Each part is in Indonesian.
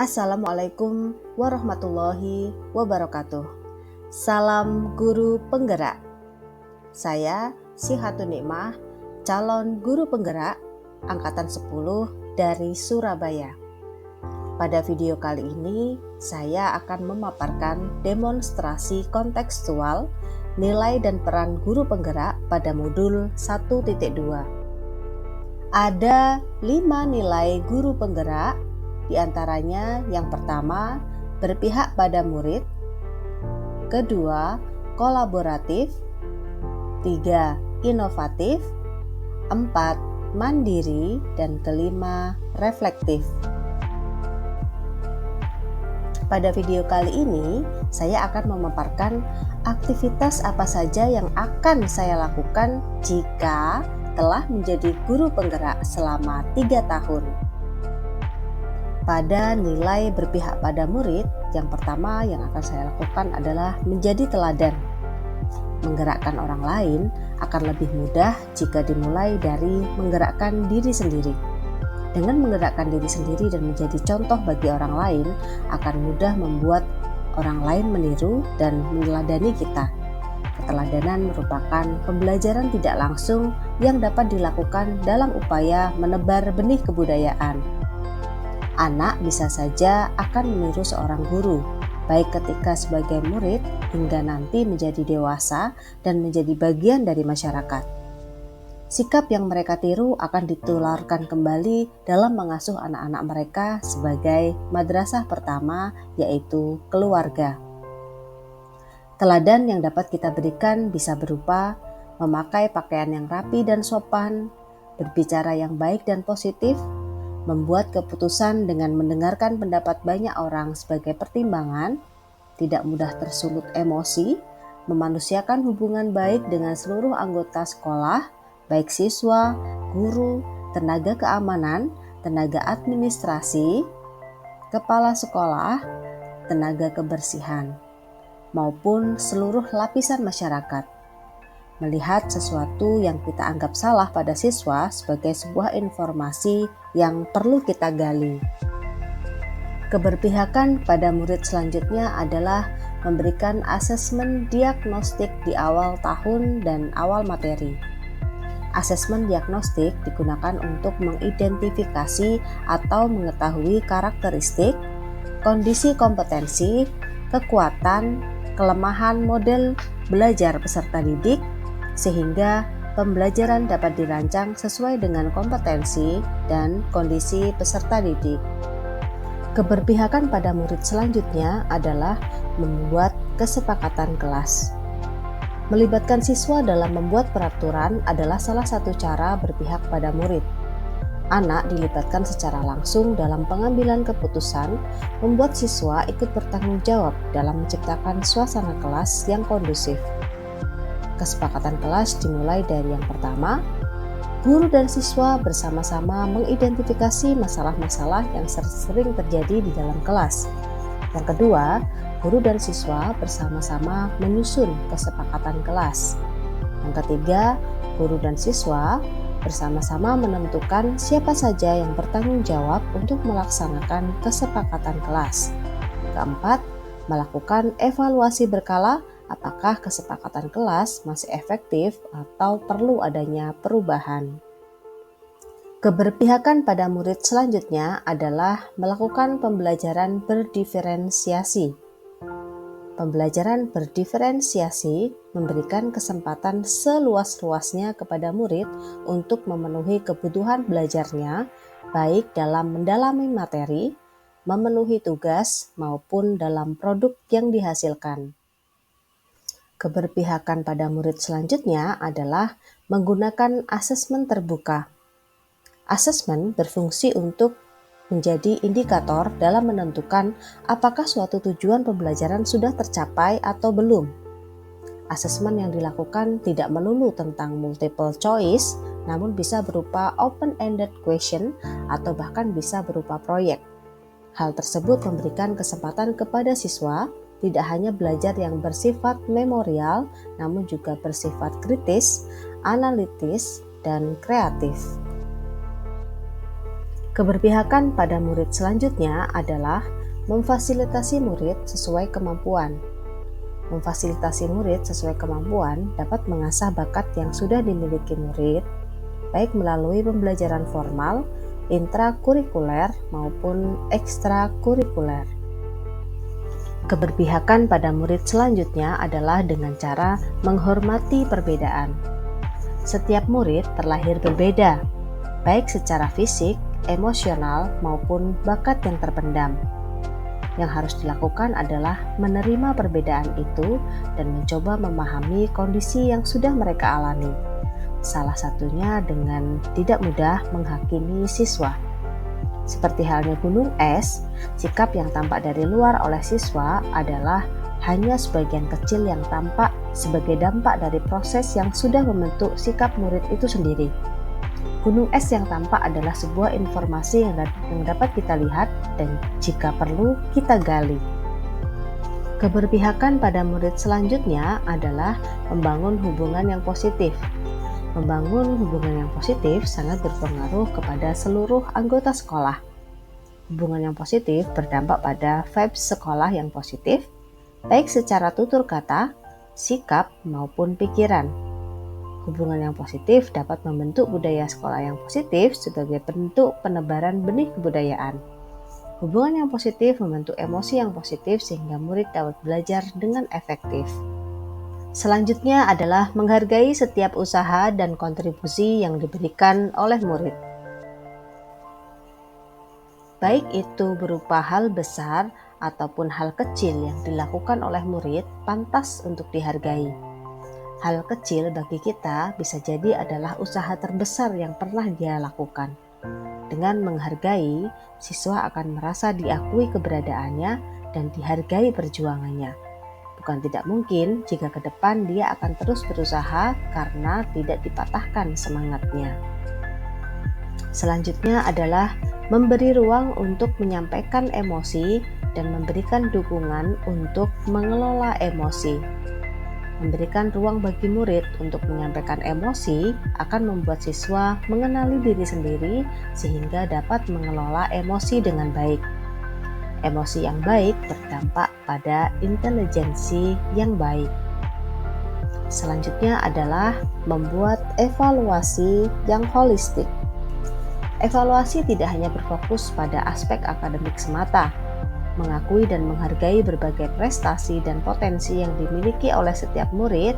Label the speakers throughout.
Speaker 1: Assalamualaikum warahmatullahi wabarakatuh. Salam guru penggerak. Saya Sihatun Nikmah, calon guru penggerak angkatan 10 dari Surabaya. Pada video kali ini, saya akan memaparkan demonstrasi kontekstual nilai dan peran guru penggerak pada modul 1.2. Ada 5 nilai guru penggerak. Di antaranya yang pertama, berpihak pada murid, kedua, kolaboratif, 3, inovatif, 4, mandiri, dan kelima, reflektif. Pada video kali ini, saya akan memaparkan aktivitas apa saja yang akan saya lakukan jika telah menjadi guru penggerak selama 3 tahun. Pada nilai berpihak pada murid, yang pertama yang akan saya lakukan adalah menjadi teladan. Menggerakkan orang lain akan lebih mudah jika dimulai dari menggerakkan diri sendiri. Dengan menggerakkan diri sendiri dan menjadi contoh bagi orang lain, akan mudah membuat orang lain meniru dan meneladani kita. Keteladanan merupakan pembelajaran tidak langsung yang dapat dilakukan dalam upaya menebar benih kebudayaan. Anak bisa saja akan meniru seorang guru, baik ketika sebagai murid hingga nanti menjadi dewasa dan menjadi bagian dari masyarakat. Sikap yang mereka tiru akan ditularkan kembali dalam mengasuh anak-anak mereka sebagai madrasah pertama, yaitu keluarga. Teladan yang dapat kita berikan bisa berupa memakai pakaian yang rapi dan sopan, berbicara yang baik dan positif, membuat keputusan dengan mendengarkan pendapat banyak orang sebagai pertimbangan, tidak mudah tersulut emosi, memanusiakan hubungan baik dengan seluruh anggota sekolah, baik siswa, guru, tenaga keamanan, tenaga administrasi, kepala sekolah, tenaga kebersihan, maupun seluruh lapisan masyarakat. Melihat sesuatu yang kita anggap salah pada siswa sebagai sebuah informasi yang perlu kita gali. Keberpihakan pada murid selanjutnya adalah memberikan asesmen diagnostik di awal tahun dan awal materi. Asesmen diagnostik digunakan untuk mengidentifikasi atau mengetahui karakteristik, kondisi kompetensi, kekuatan, kelemahan model belajar peserta didik, sehingga pembelajaran dapat dirancang sesuai dengan kompetensi dan kondisi peserta didik. Keberpihakan pada murid selanjutnya adalah membuat kesepakatan kelas. Melibatkan siswa dalam membuat peraturan adalah salah satu cara berpihak pada murid. Anak dilibatkan secara langsung dalam pengambilan keputusan, membuat siswa ikut bertanggung jawab dalam menciptakan suasana kelas yang kondusif. Kesepakatan kelas dimulai dari yang pertama, guru dan siswa bersama-sama mengidentifikasi masalah-masalah yang sering terjadi di dalam kelas. Yang kedua, guru dan siswa bersama-sama menyusun kesepakatan kelas. Yang ketiga, guru dan siswa bersama-sama menentukan siapa saja yang bertanggung jawab untuk melaksanakan kesepakatan kelas. Keempat, melakukan evaluasi berkala apakah kesepakatan kelas masih efektif atau perlu adanya perubahan. Keberpihakan pada murid selanjutnya adalah melakukan pembelajaran berdiferensiasi. Pembelajaran berdiferensiasi memberikan kesempatan seluas-luasnya kepada murid untuk memenuhi kebutuhan belajarnya, baik dalam mendalami materi, memenuhi tugas, maupun dalam produk yang dihasilkan. Keberpihakan pada murid selanjutnya adalah menggunakan asesmen terbuka. Asesmen berfungsi untuk menjadi indikator dalam menentukan apakah suatu tujuan pembelajaran sudah tercapai atau belum. Asesmen yang dilakukan tidak melulu tentang multiple choice, namun bisa berupa open-ended question atau bahkan bisa berupa proyek. Hal tersebut memberikan kesempatan kepada siswa tidak hanya belajar yang bersifat memorial, namun juga bersifat kritis, analitis, dan kreatif. Keberpihakan pada murid selanjutnya adalah memfasilitasi murid sesuai kemampuan. Memfasilitasi murid sesuai kemampuan dapat mengasah bakat yang sudah dimiliki murid, baik melalui pembelajaran formal, intrakurikuler, maupun ekstrakurikuler. Keberpihakan pada murid selanjutnya adalah dengan cara menghormati perbedaan. Setiap murid terlahir berbeda, baik secara fisik, emosional, maupun bakat yang terpendam. Yang harus dilakukan adalah menerima perbedaan itu dan mencoba memahami kondisi yang sudah mereka alami. Salah satunya dengan tidak mudah menghakimi siswa. Seperti halnya gunung es, sikap yang tampak dari luar oleh siswa adalah hanya sebagian kecil yang tampak sebagai dampak dari proses yang sudah membentuk sikap murid itu sendiri. Gunung es yang tampak adalah sebuah informasi yang dapat kita lihat dan jika perlu kita gali. Keberpihakan pada murid selanjutnya adalah membangun hubungan yang positif. Membangun hubungan yang positif sangat berpengaruh kepada seluruh anggota sekolah. Hubungan yang positif berdampak pada vibes sekolah yang positif, baik secara tutur kata, sikap, maupun pikiran. Hubungan yang positif dapat membentuk budaya sekolah yang positif sebagai bentuk penebaran benih kebudayaan. Hubungan yang positif membentuk emosi yang positif sehingga murid dapat belajar dengan efektif. Selanjutnya adalah menghargai setiap usaha dan kontribusi yang diberikan oleh murid. Baik itu berupa hal besar ataupun hal kecil yang dilakukan oleh murid pantas untuk dihargai. Hal kecil bagi kita bisa jadi adalah usaha terbesar yang pernah dia lakukan. Dengan menghargai, siswa akan merasa diakui keberadaannya dan dihargai perjuangannya. Bukan tidak mungkin jika ke depan dia akan terus berusaha karena tidak dipatahkan semangatnya. Selanjutnya adalah memberi ruang untuk menyampaikan emosi dan memberikan dukungan untuk mengelola emosi. Memberikan ruang bagi murid untuk menyampaikan emosi akan membuat siswa mengenali diri sendiri sehingga dapat mengelola emosi dengan baik. Emosi yang baik berdampak pada intelijensi yang baik. Selanjutnya adalah membuat evaluasi yang holistik. Evaluasi tidak hanya berfokus pada aspek akademik semata, mengakui dan menghargai berbagai prestasi dan potensi yang dimiliki oleh setiap murid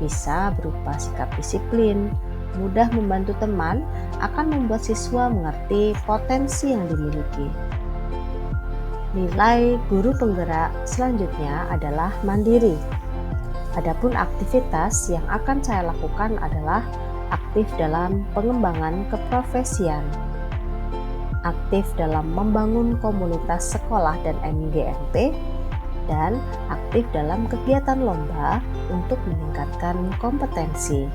Speaker 1: bisa berupa sikap disiplin, mudah membantu teman, akan membuat siswa mengerti potensi yang dimiliki. Nilai guru penggerak selanjutnya adalah mandiri. Adapun aktivitas yang akan saya lakukan adalah aktif dalam pengembangan keprofesian, aktif dalam membangun komunitas sekolah dan MGMP, dan aktif dalam kegiatan lomba untuk meningkatkan kompetensi.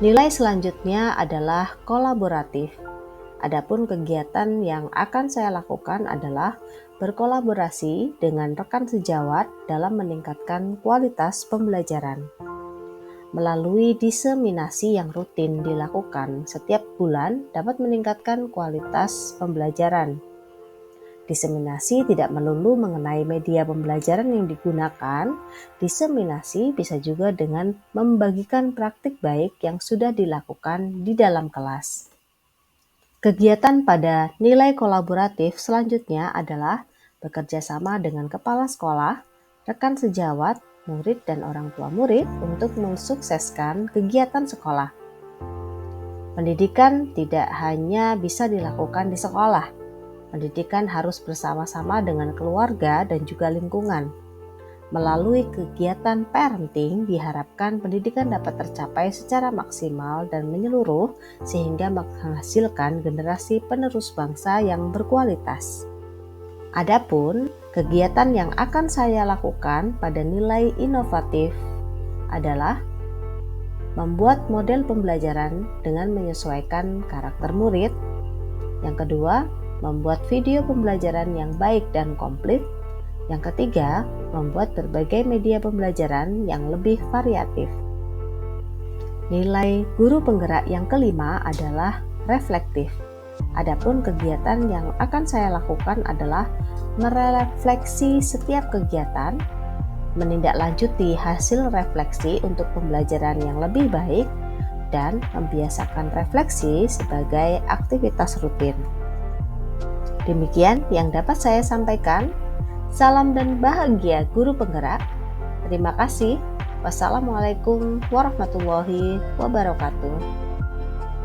Speaker 1: Nilai selanjutnya adalah kolaboratif. Adapun kegiatan yang akan saya lakukan adalah berkolaborasi dengan rekan sejawat dalam meningkatkan kualitas pembelajaran. Melalui diseminasi yang rutin dilakukan setiap bulan dapat meningkatkan kualitas pembelajaran. Diseminasi tidak melulu mengenai media pembelajaran yang digunakan. Diseminasi bisa juga dengan membagikan praktik baik yang sudah dilakukan di dalam kelas. Kegiatan pada nilai kolaboratif selanjutnya adalah bekerja sama dengan kepala sekolah, rekan sejawat, murid dan orang tua murid untuk mensukseskan kegiatan sekolah. Pendidikan tidak hanya bisa dilakukan di sekolah. Pendidikan harus bersama-sama dengan keluarga dan juga lingkungan. Melalui kegiatan parenting diharapkan pendidikan dapat tercapai secara maksimal dan menyeluruh sehingga menghasilkan generasi penerus bangsa yang berkualitas. Adapun kegiatan yang akan saya lakukan pada nilai inovatif adalah membuat model pembelajaran dengan menyesuaikan karakter murid. Yang kedua, membuat video pembelajaran yang baik dan komplit. Yang ketiga, membuat berbagai media pembelajaran yang lebih variatif. Nilai guru penggerak yang kelima adalah reflektif. Adapun kegiatan yang akan saya lakukan adalah merefleksi setiap kegiatan, menindaklanjuti hasil refleksi untuk pembelajaran yang lebih baik, dan membiasakan refleksi sebagai aktivitas rutin. Demikian yang dapat saya sampaikan. Salam dan bahagia guru penggerak. Terima kasih. Wassalamualaikum warahmatullahi wabarakatuh.